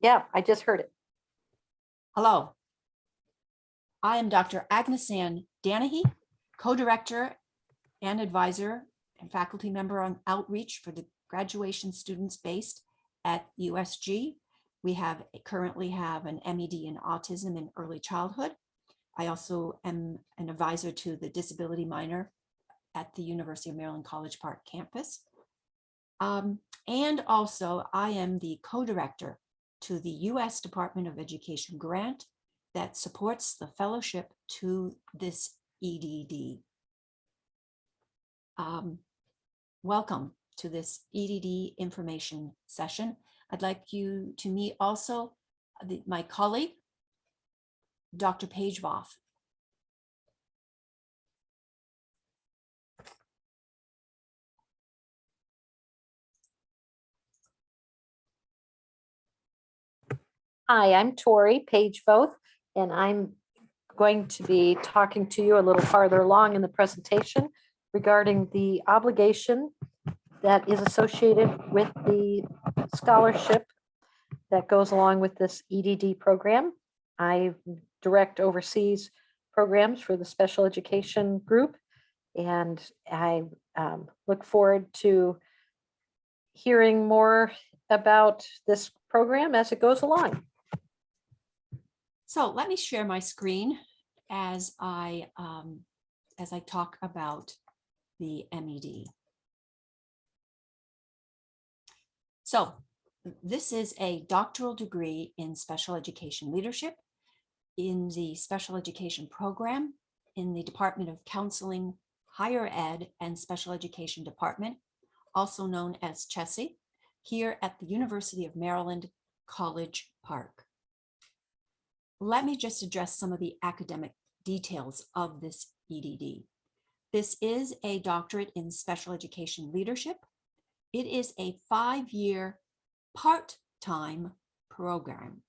Yeah, I just heard it. Hello. I am Dr. Agnes Ann Danahy, co-director and advisor and faculty member on outreach for the graduation students based at USG. We currently have an MED in autism in early childhood. I also am an advisor to the disability minor at the University of Maryland College Park campus. And also I am the co-director to the U.S. Department of Education grant that supports the fellowship to this EdD. Welcome to this EdD information session. I'd like you to meet also my colleague, Dr. Paige Voth. Hi, I'm Tori Paige Voth, and I'm going to be talking to you a little farther along in the presentation regarding the obligation that is associated with the scholarship that goes along with this EdD program. I direct overseas programs for the special education group, and I look forward to hearing more about this program as it goes along. So let me share my screen as I talk about the MED. So this is a doctoral degree in special education leadership in the special education program in the Department of Counseling, Higher Ed, and Special Education Department, also known as CHESI, here at the University of Maryland College Park. Let me just address some of the academic details of this EdD. This is a doctorate in special education leadership. It is a 5-year part-time program.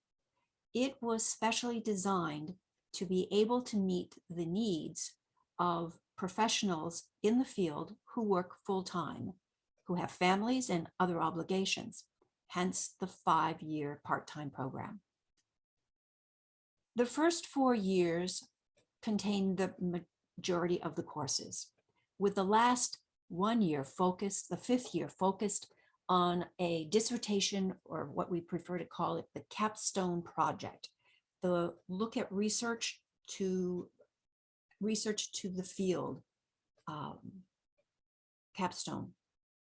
It was specially designed to be able to meet the needs of professionals in the field who work full-time, who have families and other obligations, hence the 5-year part-time program. The first 4 years contain the majority of the courses, with the last 1 year focused, the 5th year focused on a dissertation, or what we prefer to call it, the capstone project, the look at research to the field, capstone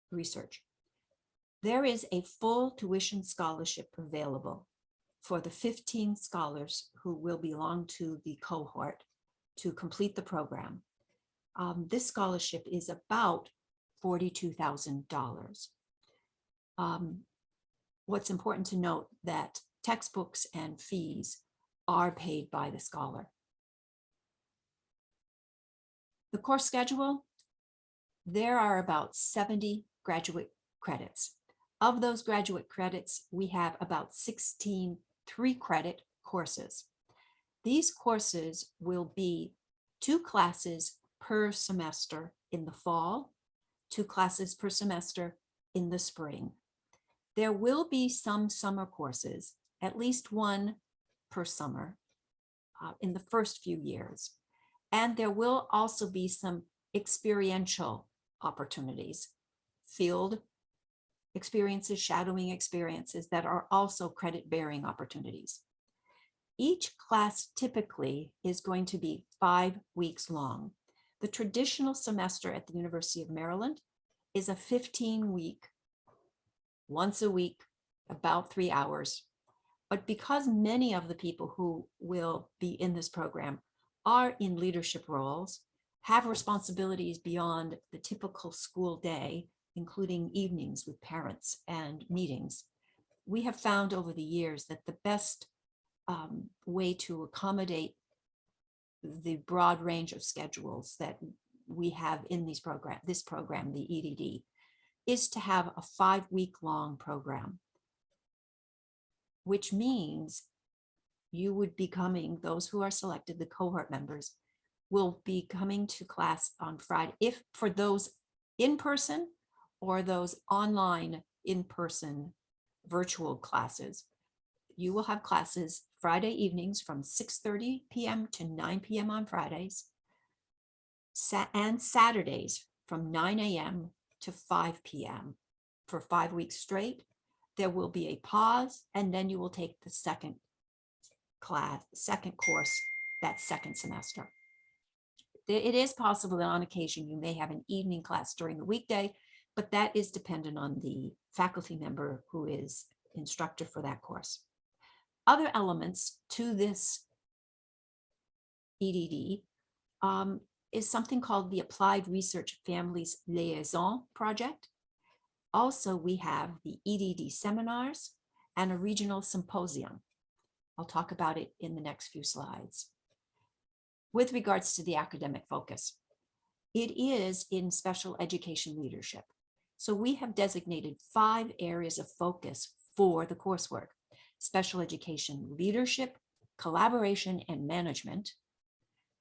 research. There is a full tuition scholarship available for the 15 scholars who will belong to the cohort to complete the program. This scholarship is about $42,000. What's important to note that textbooks and fees are paid by the scholar. The course schedule, there are about 70 graduate credits. Of those graduate credits, we have about 16 3-credit courses. These courses will be 2 classes per semester in the fall, 2 classes per semester in the spring. There will be some summer courses, at least 1 per summer in the first few years. And there will also be some experiential opportunities, field experiences, shadowing experiences that are also credit-bearing opportunities. Each class typically is going to be 5 weeks long. The traditional semester at the University of Maryland is a 15-week, once a week, about 3 hours. But because many of the people who will be in this program are in leadership roles, have responsibilities beyond the typical school day, including evenings with parents and meetings, we have found over the years that the best way to accommodate the broad range of schedules that we have in this program, the EdD, is to have a 5-week-long program, which means you would be coming, those who are selected, the cohort members, will be coming to class on Friday, if for those in person or those online in-person virtual classes. you will have classes Friday evenings from 6:30 p.m. to 9 p.m. on Fridays, and Saturdays from 9 a.m. to 5 p.m. for 5 weeks straight. There will be a pause, and then you will take the second course that second semester. It is possible that on occasion you may have an evening class during the weekday, but that is dependent on the faculty member who is instructor for that course. Other elements to this EDD is something called the Applied Research Families Liaison Project. Also, we have the EDD seminars and a regional symposium. I'll talk about it in the next few slides. With regards to the academic focus, it is in special education leadership. So we have designated 5 areas of focus for the coursework: special education leadership, collaboration, and management.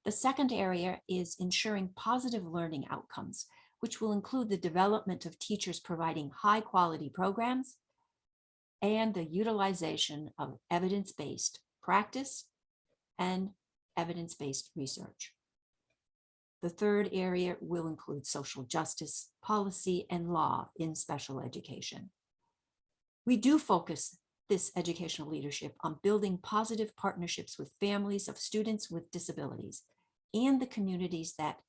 The second area is ensuring positive learning outcomes, which will include the development of teachers providing high-quality programs and the utilization of evidence-based practice and evidence-based research. The third area will include social justice, policy, and law in special education. We do focus this educational leadership on building positive partnerships with families of students with disabilities and the communities that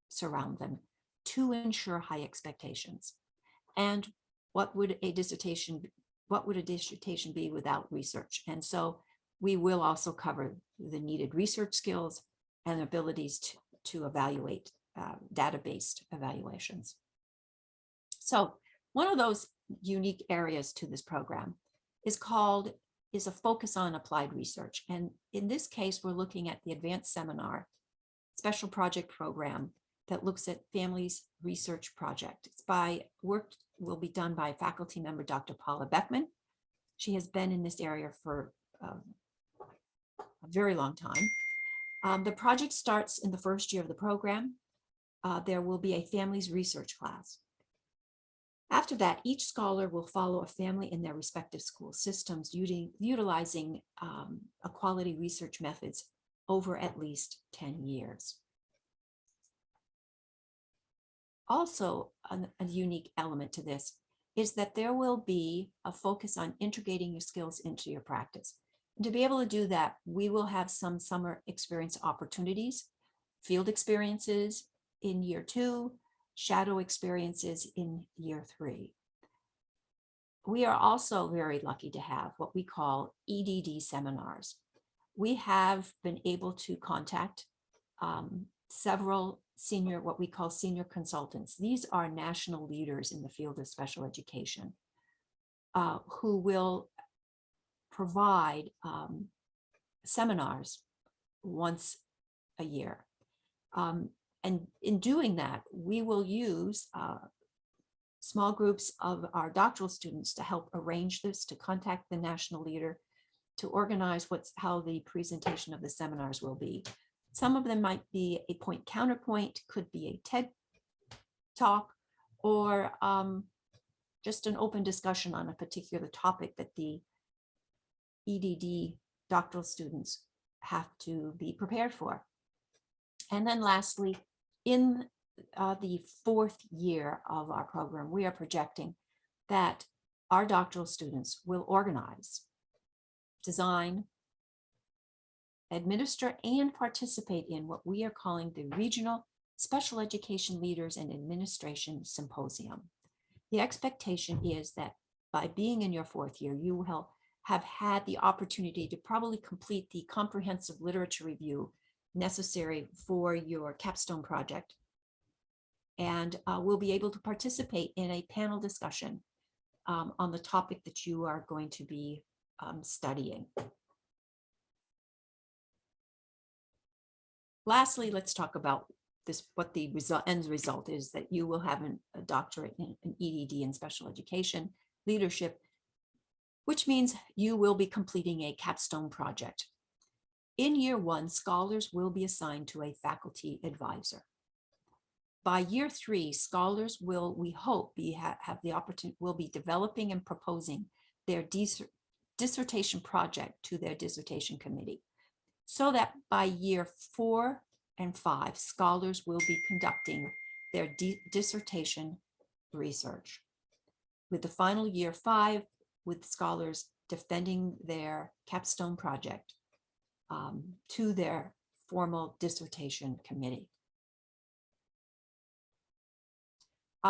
surround them to ensure high expectations. And what would a dissertation be without research? And so we will also cover the needed research skills and abilities to evaluate data-based evaluations. So one of those unique areas to this program is a focus on applied research. And in this case, we're looking at the Advanced Seminar Special Project Program that looks at Families Research Project. Work will be done by faculty member Dr. Paula Beckman. She has been in this area for a very long time. The project starts in the first year of the program. There will be a families research class. After that, each scholar will follow a family in their respective school systems, utilizing quality research methods over at least 10 years. Also, a unique element to this is that there will be a focus on integrating your skills into your practice. And to be able to do that, we will have some summer experience opportunities, field experiences in year 2, shadow experiences in year 3. We are also very lucky to have what we call EDD seminars. We have been able to contact several what we call senior consultants. These are national leaders in the field of special education who will provide seminars once a year. And in doing that, we will use small groups of our doctoral students to help arrange this, to contact the national leader, to organize how the presentation of the seminars will be. Some of them might be a point counterpoint, could be a TED talk, or just an open discussion on a particular topic that the EDD doctoral students have to be prepared for. And then lastly, in the 4th year of our program, we are projecting that our doctoral students will organize, design, administer, and participate in what we are calling the Regional Special Education Leaders and Administration Symposium. The expectation is that by being in your 4th year, you will have had the opportunity to probably complete the comprehensive literature review necessary for your capstone project, and will be able to participate in a panel discussion on the topic that you are going to be studying. Lastly, let's talk about what the end result is, that you will have a doctorate in EDD in special education leadership, which means you will be completing a capstone project. In year 1, scholars will be assigned to a faculty advisor. By year 3, scholars will, we hope, will be developing and proposing their dissertation project to their dissertation committee, so that by year 4 and 5, scholars will be conducting their dissertation research, with the final year 5 with scholars defending their capstone project to their formal dissertation committee.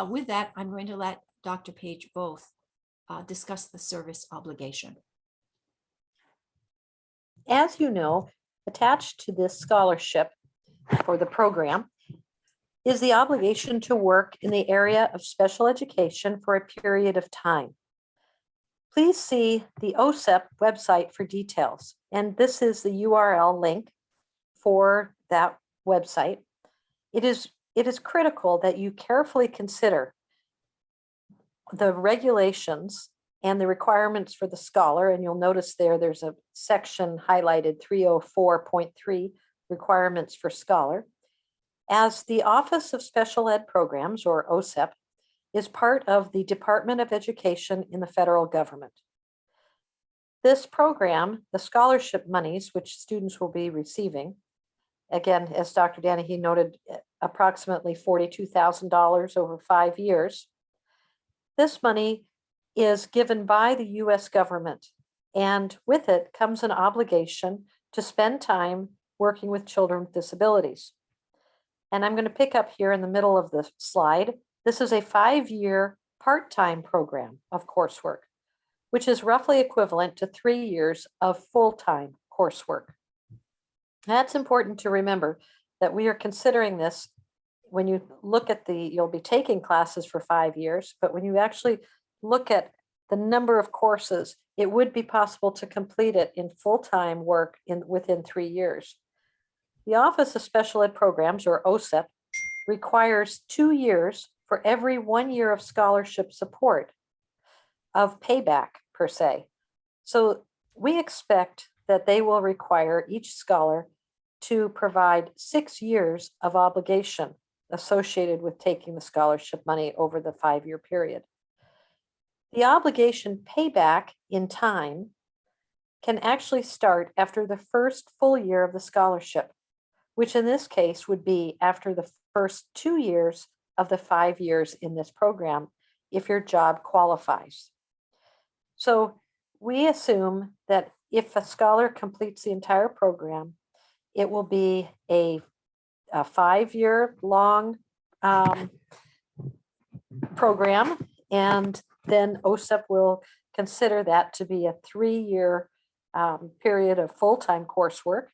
With that, I'm going to let Dr. Page both discuss the service obligation. As you know, attached to this scholarship for the program is the obligation to work in the area of special education for a period of time. Please see the OSEP website for details, and this is the URL link for that website. It is critical that you carefully consider the regulations and the requirements for the scholar, and you'll notice there's a section highlighted 304.3 requirements for scholar, as the Office of Special Ed Programs, or OSEP, is part of the Department of Education in the federal government. This program, the scholarship monies, which students will be receiving, again, as Dr. Danahy noted, approximately $42,000 over 5 years. This money is given by the US government, and with it comes an obligation to spend time working with children with disabilities. And I'm going to pick up here in the middle of the slide. This is a 5-year part-time program of coursework, which is roughly equivalent to 3 years of full-time coursework. That's important to remember, that we are considering this when you look at you'll be taking classes for 5 years, but when you actually look at the number of courses, it would be possible to complete it in full-time work within 3 years. The Office of Special Ed Programs, or OSEP, requires 2 years for every 1 year of scholarship support, of payback per se. So we expect that they will require each scholar to provide 6 years of obligation associated with taking the scholarship money over the 5-year period. The obligation payback in time can actually start after the first full year of the scholarship, which in this case would be after the first 2 years of the 5 years in this program, if your job qualifies. So we assume that if a scholar completes the entire program, it will be a 5-year long program, and then OSEP will consider that to be a 3-year period of full-time coursework,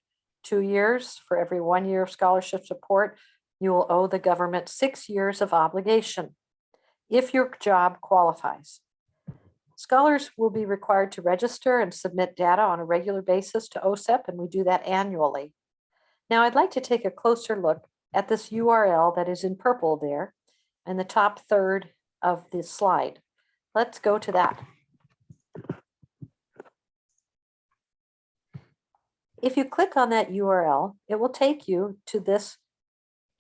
2 years for every 1 year of scholarship support. You will owe the government 6 years of obligation if your job qualifies. Scholars will be required to register and submit data on a regular basis to OSEP, and we do that annually. Now, I'd like to take a closer look at this URL that is in purple there in the top third of this slide. Let's go to that. If you click on that URL, it will take you to this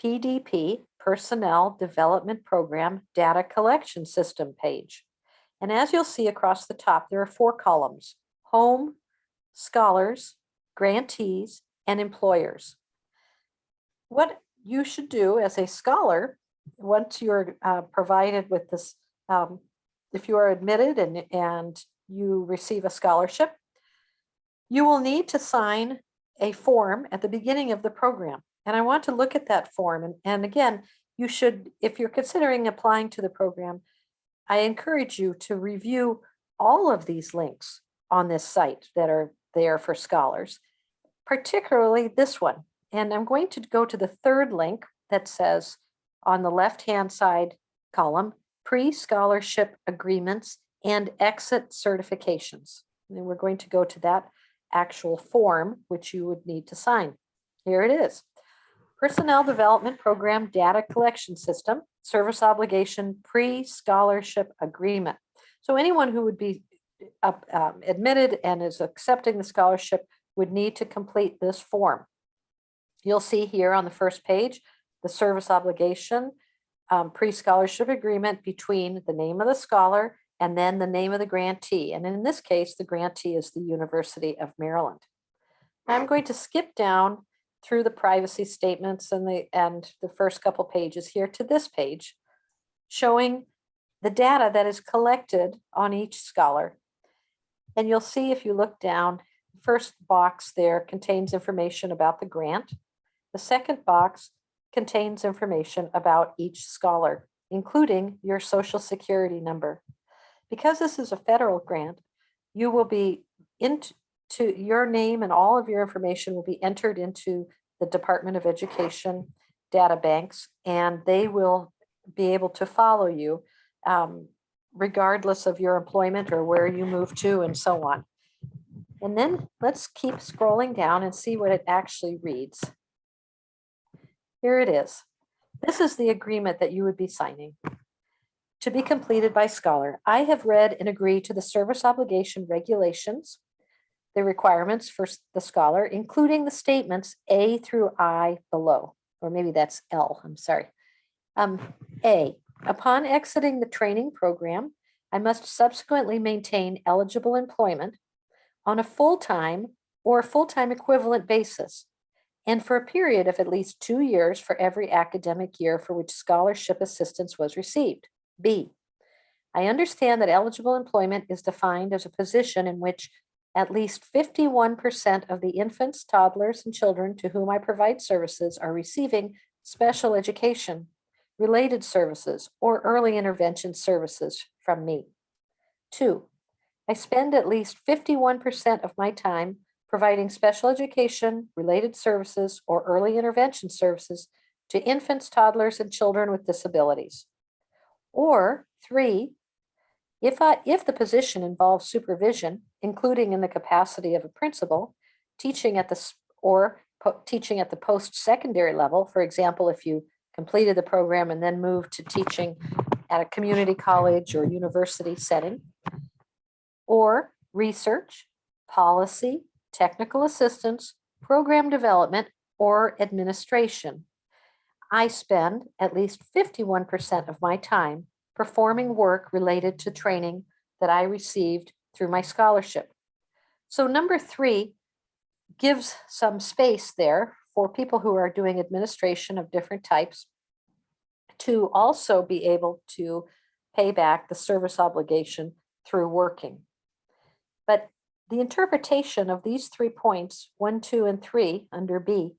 PDP, Personnel Development Program Data Collection System page. And as you'll see across the top, there are 4 columns: home, scholars, grantees, and employers. What you should do as a scholar, once you're provided with this, if you are admitted and you receive a scholarship, you will need to sign a form at the beginning of the program. And I want to look at that form. And again, you should, if you're considering applying to the program, I encourage you to review all of these links on this site that are there for scholars, particularly this one. And I'm going to go to the third link that says on the left-hand side column, pre-scholarship agreements and exit certifications. And we're going to go to that actual form, which you would need to sign. Here it is. Personnel Development Program Data Collection System, Service Obligation Pre-Scholarship Agreement. So anyone who would be admitted and is accepting the scholarship would need to complete this form. You'll see here on the first page, the service obligation pre-scholarship agreement between the name of the scholar and then the name of the grantee. And in this case, the grantee is the University of Maryland. I'm going to skip down through the privacy statements and the first couple pages here to this page, showing the data that is collected on each scholar. And you'll see if you look down, the first box there contains information about the grant. The second box contains information about each scholar, including your social security number. Because this is a federal grant, you will be into your name, and all of your information will be entered into the Department of Education data banks, and they will be able to follow you regardless of your employment or where you move to and so on. And then let's keep scrolling down and see what it actually reads. Here it is. This is the agreement that you would be signing. To be completed by Scholar. I have read and agreed to the service obligation regulations, the requirements for the Scholar, including the statements A through I below, or maybe that's L, I'm sorry. A, upon exiting the training program, I must subsequently maintain eligible employment on a full-time or full-time equivalent basis, and for a period of at least 2 years for every academic year for which scholarship assistance was received. B, I understand that eligible employment is defined as a position in which at least 51% of the infants, toddlers, and children to whom I provide services are receiving special education, related services, or early intervention services from me. 2, I spend at least 51% of my time providing special education, related services, or early intervention services to infants, toddlers, and children with disabilities. Or 3, if the position involves supervision, including in the capacity of a principal, teaching at the post-secondary level, for example, if you completed the program and then moved to teaching at a community college or university setting, or research, policy, technical assistance, program development, or administration, I spend at least 51% of my time performing work related to training that I received through my scholarship. So number 3 gives some space there for people who are doing administration of different types to also be able to pay back the service obligation through working. But the interpretation of these 3 points, 1, 2, and 3 under B,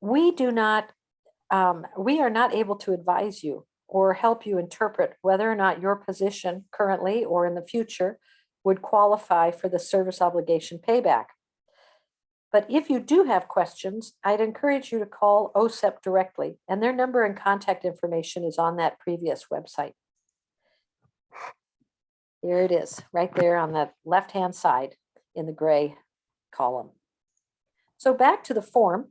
we are not able to advise you or help you interpret whether or not your position currently or in the future would qualify for the service obligation payback. But if you do have questions, I'd encourage you to call OSEP directly, and their number and contact information is on that previous website. Here it is, right there on the left-hand side in the gray column. So back to the form.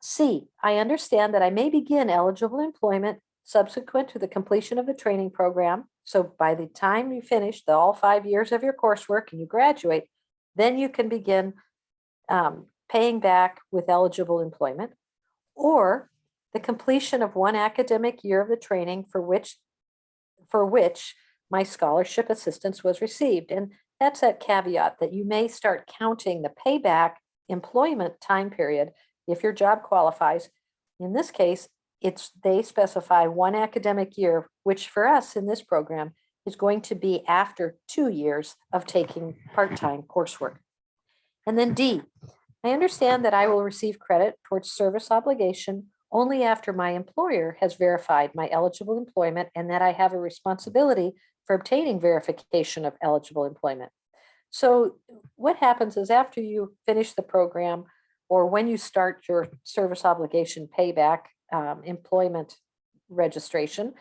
C, I understand that I may begin eligible employment subsequent to the completion of the training program. So by the time you finish all 5 years of your coursework and you graduate, then you can begin paying back with eligible employment, or the completion of 1 academic year of the training for which my scholarship assistance was received. And that's that caveat that you may start counting the payback employment time period if your job qualifies. In this case, they specify 1 academic year, which for us in this program is going to be after 2 years of taking part-time coursework. And then D, I understand that I will receive credit towards service obligation only after my employer has verified my eligible employment, and that I have a responsibility for obtaining verification of eligible employment. So what happens is after you finish the program, or when you start your service obligation payback employment registration,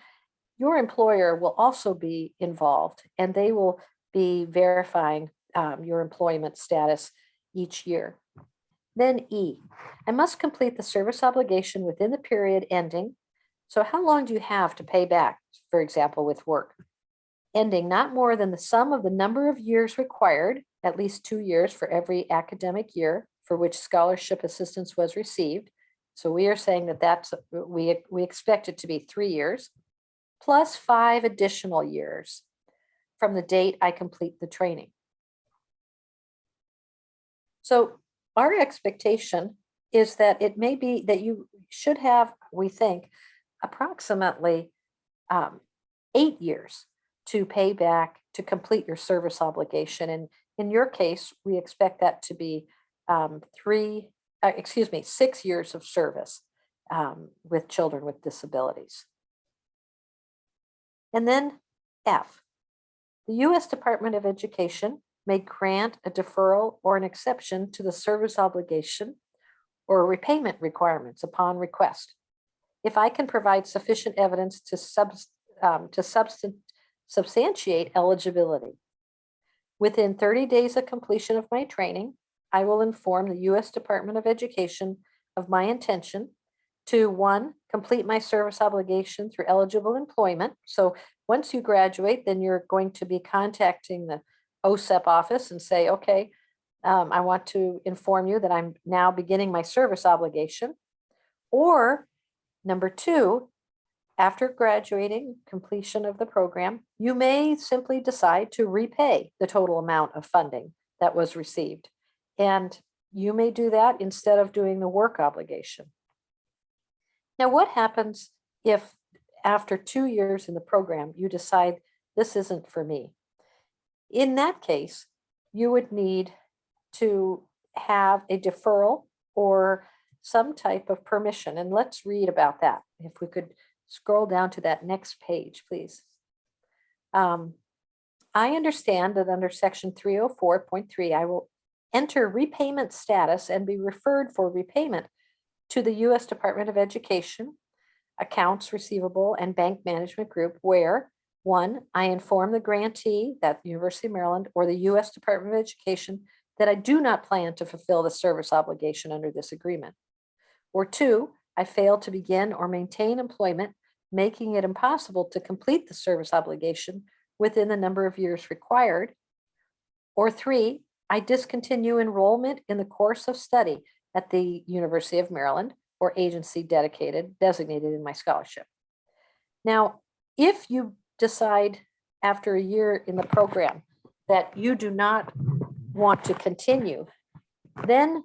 your employer will also be involved, and they will be verifying your employment status each year. Then E, I must complete the service obligation within the period ending. So how long do you have to pay back, for example, with work? Ending not more than the sum of the number of years required, at least 2 years for every academic year for which scholarship assistance was received. So we are saying that we expect it to be 3 years, plus 5 additional years from the date I complete the training. So our expectation is that it may be that you should have, we think, approximately 8 years to pay back to complete your service obligation. And in your case, we expect that to be 6 years of service with children with disabilities. And then F, the U.S. Department of Education may grant a deferral or an exception to the service obligation or repayment requirements upon request. If I can provide sufficient evidence to substantiate eligibility. Within 30 days of completion of my training, I will inform the U.S. Department of Education of my intention to, 1, complete my service obligation through eligible employment. So once you graduate, then you're going to be contacting the OSEP office and say, okay, I want to inform you that I'm now beginning my service obligation. Or number 2, after graduating, completion of the program, you may simply decide to repay the total amount of funding that was received. And you may do that instead of doing the work obligation. Now, what happens if after 2 years in the program, you decide this isn't for me? In that case, you would need to have a deferral or some type of permission. And let's read about that. If we could scroll down to that next page, please. I understand that under section 304.3, I will enter repayment status and be referred for repayment to the U.S. Department of Education, Accounts Receivable and Bank Management Group, where 1, I inform the grantee, that University of Maryland, or the U.S. Department of Education, that I do not plan to fulfill the service obligation under this agreement. Or 2, I fail to begin or maintain employment, making it impossible to complete the service obligation within the number of years required. Or 3, I discontinue enrollment in the course of study at the University of Maryland or agency designated in my scholarship. Now, if you decide after a year in the program that you do not want to continue, then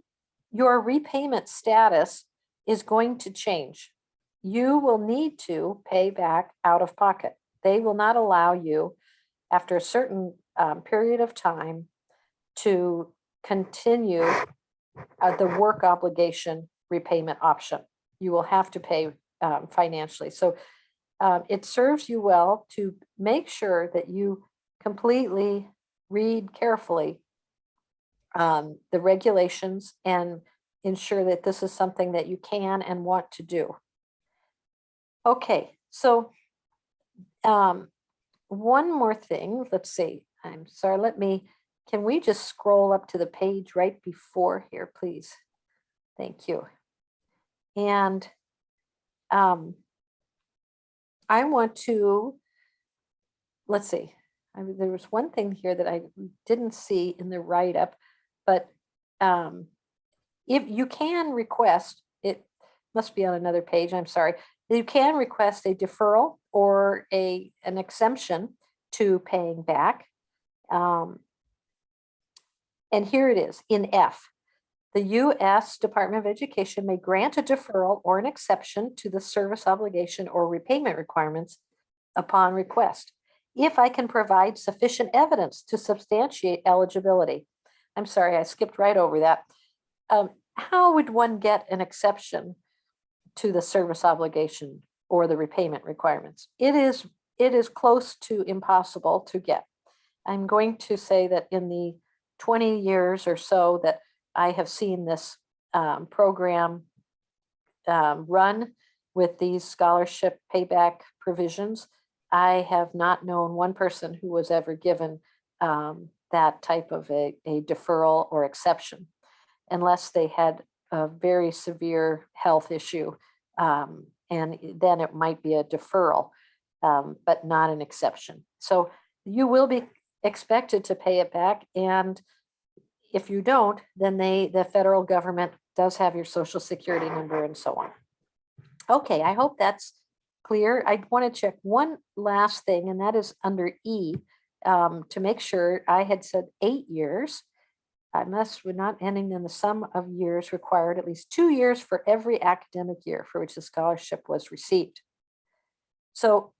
your repayment status is going to change. You will need to pay back out of pocket. They will not allow you, after a certain period of time, to continue the work obligation repayment option. You will have to pay financially. So it serves you well to make sure that you completely read carefully the regulations and ensure that this is something that you can and want to do. Okay, so one more thing, let's see, I'm sorry, can we just scroll up to the page right before here, please? Thank you. And I want to, let's see, there was one thing here that I didn't see in the write-up, but if you can request, it must be on another page, I'm sorry, you can request a deferral or an exemption to paying back. And here it is in F. The U.S. Department of Education may grant a deferral or an exception to the service obligation or repayment requirements upon request, if I can provide sufficient evidence to substantiate eligibility. I'm sorry, I skipped right over that. How would one get an exception to the service obligation or the repayment requirements? It is close to impossible to get. I'm going to say that in the 20 years or so that I have seen this program run with these scholarship payback provisions, I have not known one person who was ever given that type of a deferral or exception, unless they had a very severe health issue. And then it might be a deferral, but not an exception. So you will be expected to pay it back. And if you don't, then the federal government does have your social security number and so on. Okay, I hope that's clear. I want to check one last thing, and that is under E, to make sure, I had said 8 years. Unless we're not ending in the sum of years required, at least 2 years for every academic year for which the scholarship was received. So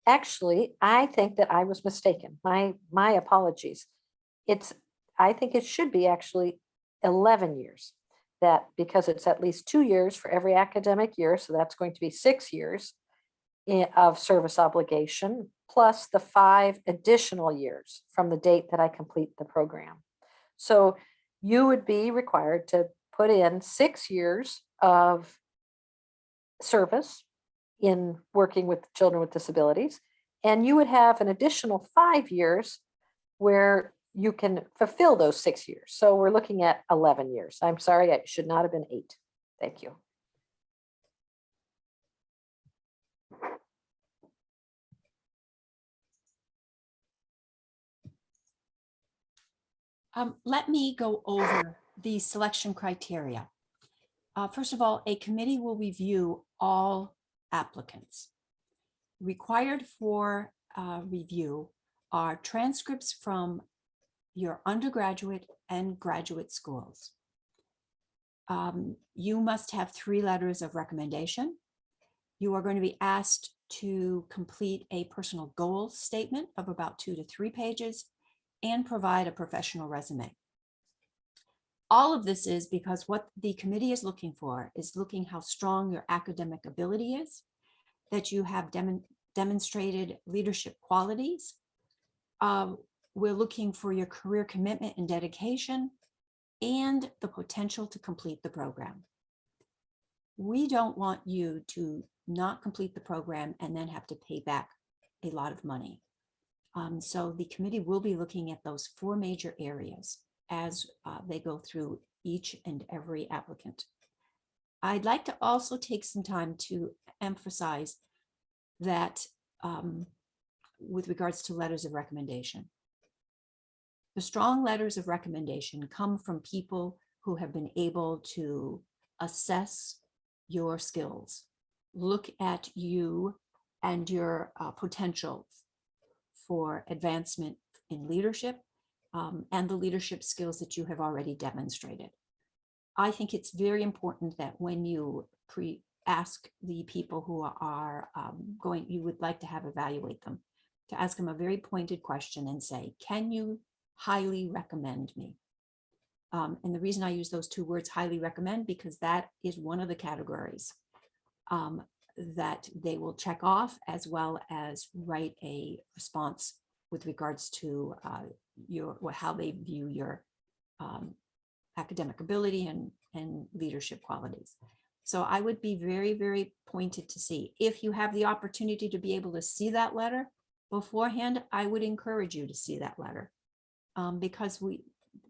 actually, I think that I was mistaken. My apologies. I think it should be actually 11 years. That because it's at least 2 years for every academic year, so that's going to be 6 years of service obligation, plus the 5 additional years from the date that I complete the program. So you would be required to put in 6 years of service in working with children with disabilities, and you would have an additional 5 years where you can fulfill those 6 years. So we're looking at 11 years. I'm sorry, it should not have been 8. Thank you. Let me go over the selection criteria. First of all, a committee will review all applicants. Required for review are transcripts from your undergraduate and graduate schools. You must have 3 letters of recommendation. You are going to be asked to complete a personal goals statement of about 2 to 3 pages and provide a professional resume. All of this is because what the committee is looking for is looking how strong your academic ability is, that you have demonstrated leadership qualities. We're looking for your career commitment and dedication and the potential to complete the program. We don't want you to not complete the program and then have to pay back a lot of money. So the committee will be looking at those 4 major areas as they go through each and every applicant. I'd like to also take some time to emphasize that with regards to letters of recommendation. The strong letters of recommendation come from people who have been able to assess your skills, look at you and your potential for advancement in leadership and the leadership skills that you have already demonstrated. I think it's very important that when you ask the people who are you would like to have evaluate them, to ask them a very pointed question and say, can you highly recommend me? And the reason I use those 2 words, highly recommend, because that is one of the categories that they will check off, as well as write a response with regards to how they view your academic ability and leadership qualities. So I would be very, very pointed to see. If you have the opportunity to be able to see that letter beforehand, I would encourage you to see that letter because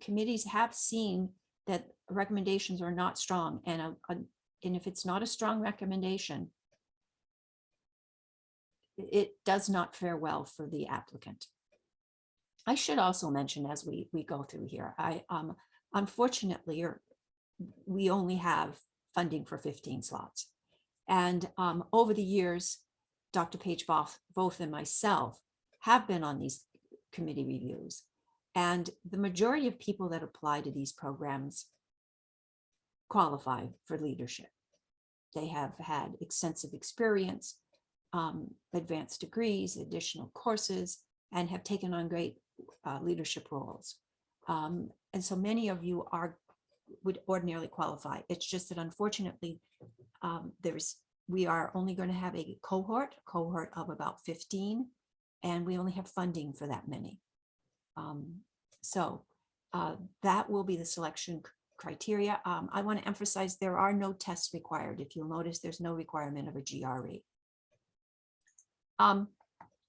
committees have seen that recommendations are not strong, and if it's not a strong recommendation, it does not fare well for the applicant. I should also mention as we go through here, unfortunately, we only have funding for 15 slots. And over the years, Dr. Paige both and myself have been on these committee reviews. And the majority of people that apply to these programs qualify for leadership. They have had extensive experience, advanced degrees, additional courses, and have taken on great leadership roles. And so many of you would ordinarily qualify. It's just that unfortunately, we are only going to have a cohort of about 15, and we only have funding for that many. So that will be the selection criteria. I want to emphasize there are no tests required. If you'll notice, there's no requirement of a GRE.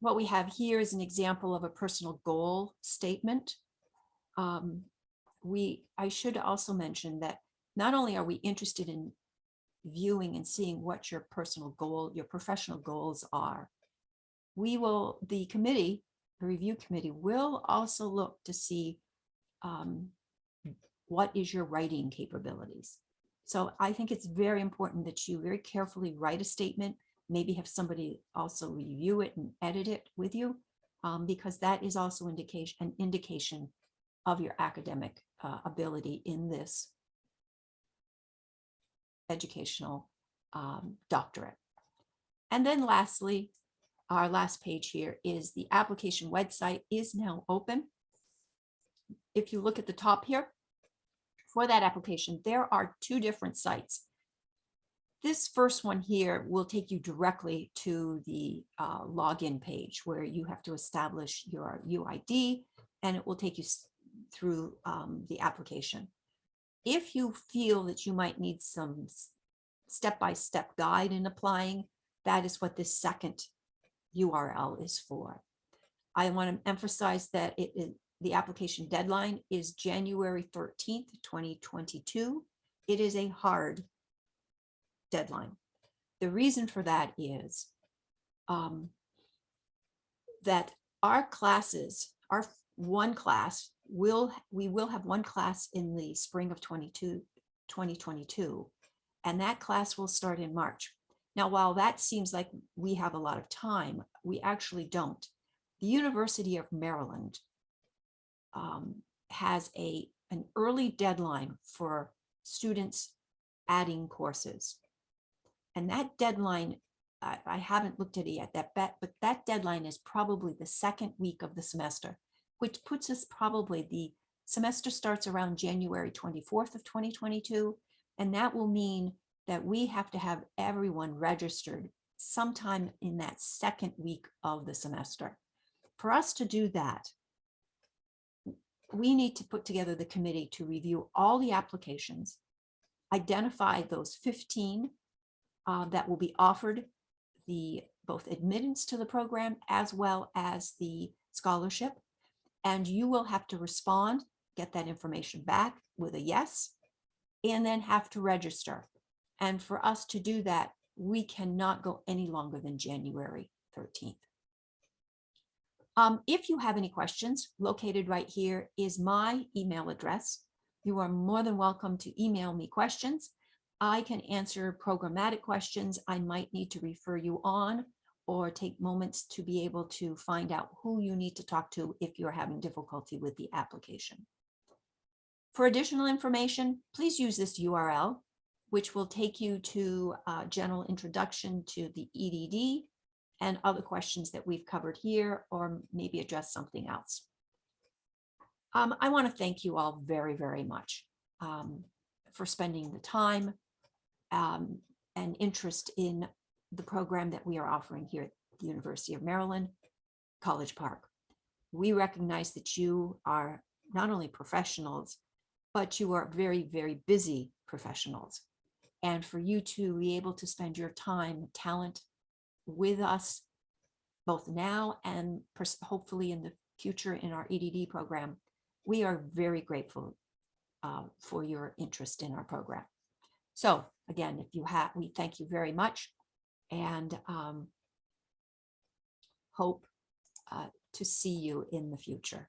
What we have here is an example of a personal goal statement. I should also mention that not only are we interested in viewing and seeing what your personal goal, your professional goals are, the review committee will also look to see what is your writing capabilities. So I think it's very important that you very carefully write a statement maybe have somebody also review it and edit it with you, because that is also an indication of your academic ability in this educational doctorate. And then lastly, our last page here is the application website is now open. If you look at the top here, for that application, there are two different sites. This first one here will take you directly to the login page where you have to establish your UID, and it will take you through the application. If you feel that you might need some step-by-step guide in applying, that is what this second URL is for. I want to emphasize that the application deadline is January 13th, 2022. It is a hard deadline. The reason for that is that our classes, our one class, we will have one class in the spring of 2022, and that class will start in March. Now, while that seems like we have a lot of time, we actually don't. The University of Maryland has an early deadline for students adding courses. And that deadline, I haven't looked at it yet, but that deadline is probably the second week of the semester, which puts us probably, the semester starts around January 24th of 2022. And that will mean that we have to have everyone registered sometime in that second week of the semester. For us to do that, we need to put together the committee to review all the applications, identify those 15 that will be offered both admittance to the program as well as the scholarship. And you will have to respond, get that information back with a yes, and then have to register. And for us to do that, we cannot go any longer than January 13th. If you have any questions, located right here is my email address. You are more than welcome to email me questions. I can answer programmatic questions. I might need to refer you on or take moments to be able to find out who you need to talk to if you're having difficulty with the application. For additional information, please use this URL, which will take you to a general introduction to the EdD and other questions that we've covered here, or maybe address something else. I want to thank you all very, very much for spending the time and interest in the program that we are offering here at the University of Maryland, College Park. We recognize that you are not only professionals, but you are very, very busy professionals. And for you to be able to spend your time, talent with us, both now and hopefully in the future in our EdD program, we are very grateful for your interest in our program. So again, we thank you very much, and hope to see you in the future.